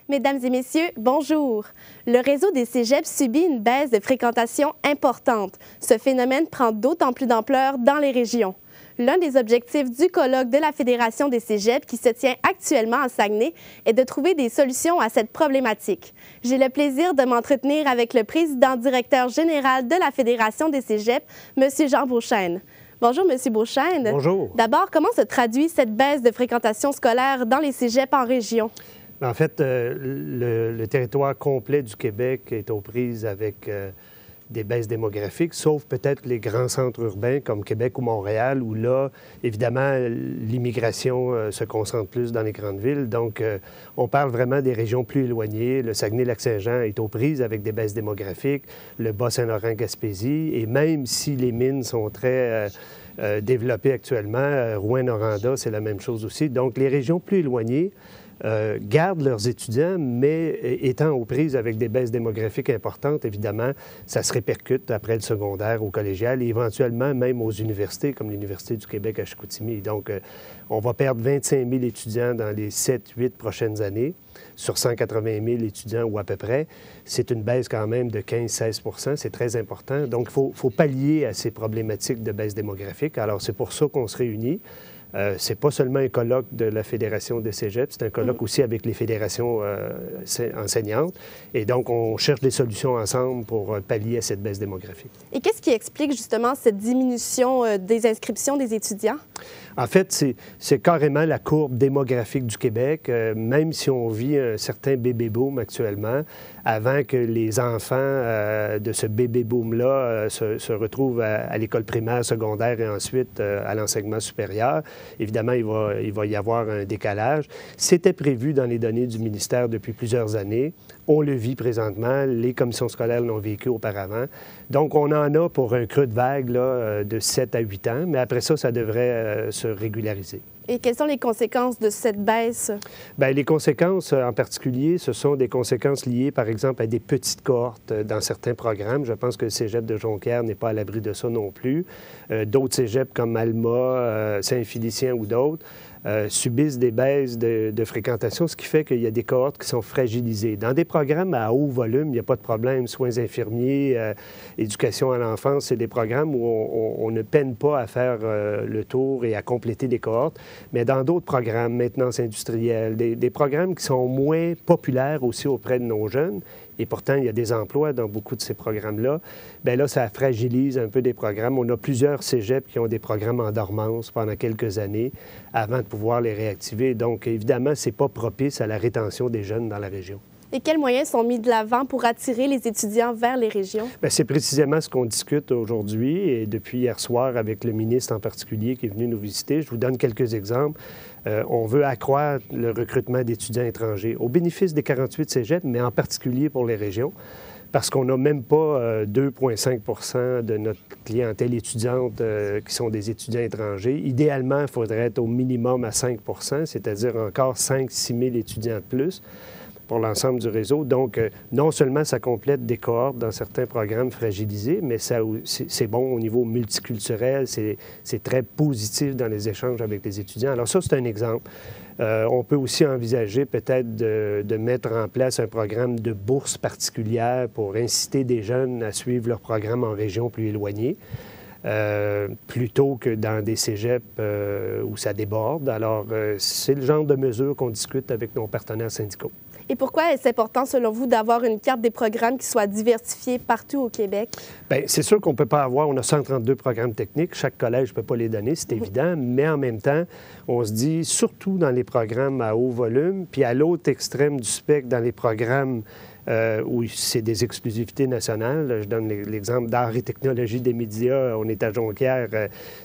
Mesdames et messieurs, bonjour. Le réseau des cégeps subit une baisse de fréquentation importante. Ce phénomène prend d'autant plus d'ampleur dans les régions. L'un des objectifs du colloque de la Fédération des cégeps qui se tient actuellement à Saguenay est de trouver des solutions à cette problématique. J'ai le plaisir de m'entretenir avec le président directeur général de la Fédération des cégeps, M. Jean Beauchesne. Bonjour, M. Beauchesne. Bonjour. D'abord, comment se traduit cette baisse de fréquentation scolaire dans les cégeps en région? En fait, le territoire complet du Québec est aux prises avec des baisses démographiques, sauf peut-être les grands centres urbains comme Québec ou Montréal, où là, évidemment, l'immigration se concentre plus dans les grandes villes. Donc, on parle vraiment des régions plus éloignées. Le Saguenay-Lac-Saint-Jean est aux prises avec des baisses démographiques, le Bas-Saint-Laurent-Gaspésie, et même si les mines sont très développées actuellement, Rouyn-Noranda, c'est la même chose aussi. Donc, les régions plus éloignées gardent leurs étudiants, mais étant aux prises avec des baisses démographiques importantes, évidemment, ça se répercute après le secondaire, au collégial et éventuellement même aux universités, comme l'Université du Québec à Chicoutimi. Donc, on va perdre 25 000 étudiants dans les 7-8 prochaines années, sur 180 000 étudiants ou à peu près. C'est une baisse quand même de 15-16 %, c'est très important. Donc, il faut pallier à ces problématiques de baisse démographique. Alors, c'est pour ça qu'on se réunit. C'est pas seulement un colloque de la Fédération des cégeps, c'est un colloque aussi avec les fédérations enseignantes. Et donc, on cherche des solutions ensemble pour pallier à cette baisse démographique. Et qu'est-ce qui explique justement cette diminution des inscriptions des étudiants? En fait, c'est carrément la courbe démographique du Québec. Même si on vit un certain bébé-boom actuellement, avant que les enfants de ce bébé-boom-là se retrouvent à l'école primaire, secondaire et ensuite à l'enseignement supérieur, évidemment, il va y avoir un décalage. C'était prévu dans les données du ministère depuis plusieurs années. On le vit présentement. Les commissions scolaires l'ont vécu auparavant. Donc, on en a pour un creux de vague là, de 7 à 8 ans, mais après ça, ça devrait se régulariser. Et quelles sont les conséquences de cette baisse? Bien, les conséquences, en particulier, ce sont des conséquences liées, par exemple, à des petites cohortes dans certains programmes. Je pense que le cégep de Jonquière n'est pas à l'abri de ça non plus. D'autres cégeps comme Alma, Saint-Félicien ou d'autres subissent des baisses de fréquentation, ce qui fait qu'il y a des cohortes qui sont fragilisées. Dans des programmes à haut volume, il n'y a pas de problème. Soins infirmiers, éducation à l'enfance, c'est des programmes où on ne peine pas à faire le tour et à compléter des cohortes. Mais dans d'autres programmes, maintenance industrielle, des programmes qui sont moins populaires aussi auprès de nos jeunes, et pourtant, il y a des emplois dans beaucoup de ces programmes-là, bien là, ça fragilise un peu des programmes. On a plusieurs cégeps qui ont des programmes en dormance pendant quelques années avant de pouvoir les réactiver. Donc, évidemment, ce n'est pas propice à la rétention des jeunes dans la région. Et quels moyens sont mis de l'avant pour attirer les étudiants vers les régions? Bien, c'est précisément ce qu'on discute aujourd'hui et depuis hier soir avec le ministre en particulier qui est venu nous visiter. Je vous donne quelques exemples. On veut accroître le recrutement d'étudiants étrangers au bénéfice des 48 cégeps, mais en particulier pour les régions, parce qu'on n'a même pas 2,5 % de notre clientèle étudiante qui sont des étudiants étrangers. Idéalement, il faudrait être au minimum à 5 %, c'est-à-dire encore 5-6 000 étudiants de plus pour l'ensemble du réseau. Donc, non seulement ça complète des cohortes dans certains programmes fragilisés, mais c'est bon au niveau multiculturel, c'est très positif dans les échanges avec les étudiants. Alors ça, c'est un exemple. On peut aussi envisager peut-être de mettre en place un programme de bourse particulière pour inciter des jeunes à suivre leur programme en région plus éloignée. Plutôt que dans des cégeps où ça déborde. Alors, c'est le genre de mesures qu'on discute avec nos partenaires syndicaux. Et pourquoi est-ce important, selon vous, d'avoir une carte des programmes qui soit diversifiée partout au Québec? Bien, c'est sûr qu'on ne peut pas avoir... On a 132 programmes techniques. Chaque collège ne peut pas les donner, c'est évident. Mais en même temps, on se dit, surtout dans les programmes à haut volume, puis à l'autre extrême du spectre, dans les programmes où c'est des exclusivités nationales. Je donne l'exemple d'art et technologie des médias. On est à Jonquière,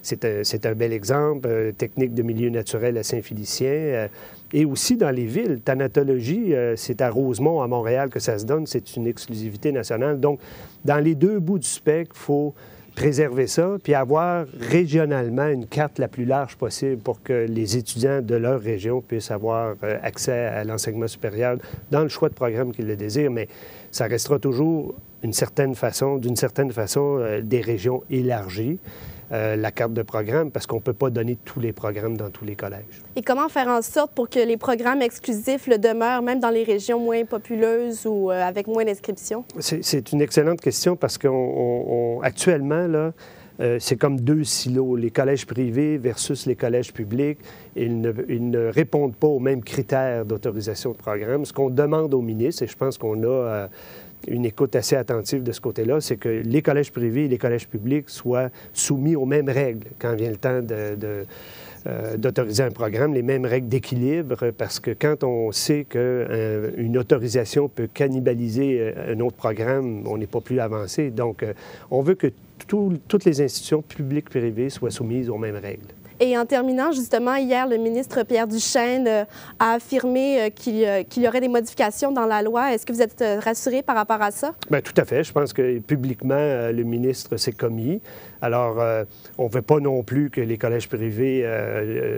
c'est un bel exemple. Technique de milieu naturel à Saint-Félicien. Et aussi dans les villes. Thanatologie, c'est à Rosemont, à Montréal, que ça se donne. C'est une exclusivité nationale. Donc, dans les deux bouts du spectre, il faut préserver ça, puis avoir régionalement une carte la plus large possible pour que les étudiants de leur région puissent avoir accès à l'enseignement supérieur dans le choix de programme qu'ils le désirent. Mais ça restera toujours d'une certaine façon, des régions élargies. la carte de programme parce qu'on ne peut pas donner tous les programmes dans tous les collèges. Et comment faire en sorte pour que les programmes exclusifs le demeurent, même dans les régions moins populeuses ou avec moins d'inscriptions? C'est une excellente question parce qu'actuellement, là, c'est comme deux silos, les collèges privés versus les collèges publics. Ils ne répondent pas aux mêmes critères d'autorisation de programme. Ce qu'on demande au ministre, et je pense qu'on a une écoute assez attentive de ce côté-là, c'est que les collèges privés et les collèges publics soient soumis aux mêmes règles quand vient le temps d'autoriser un programme, les mêmes règles d'équilibre, parce que quand on sait qu'une autorisation peut cannibaliser un autre programme, on n'est pas plus avancé. Donc, on veut que toutes les institutions publiques et privées soient soumises aux mêmes règles. Et en terminant, justement, hier, le ministre Pierre Duchesne a affirmé qu'il y aurait des modifications dans la loi. Est-ce que vous êtes rassuré par rapport à ça? Bien, tout à fait. Je pense que publiquement, le ministre s'est commis. Alors, on ne veut pas non plus que les collèges privés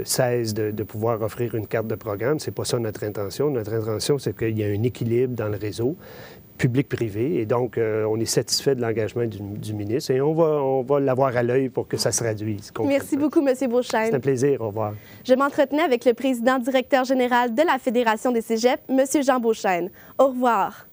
cessent de pouvoir offrir une carte de programme. Ce n'est pas ça notre intention. Notre intention, c'est qu'il y ait un équilibre dans le réseau public-privé. Et donc, on est satisfait de l'engagement du ministre et on va l'avoir à l'œil pour que ça se traduise. Merci beaucoup, M. Beauchesne. C'est un plaisir. Au revoir. Je m'entretenais avec le président directeur général de la Fédération des cégeps, M. Jean Beauchesne. Au revoir.